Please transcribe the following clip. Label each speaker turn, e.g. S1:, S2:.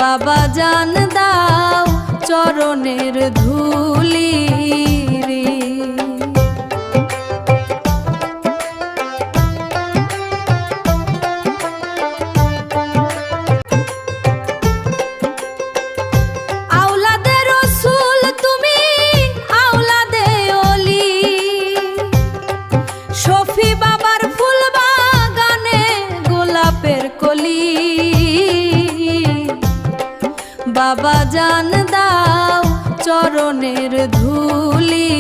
S1: বাবা জান দাও চরণের ধুলি রে। আওলাদে রসুল তুমি আওলাদে ওলি, শফি বাবার ফুল বাগানে গোলাপের কলি। বাবা জান দাও চরণের ধুলি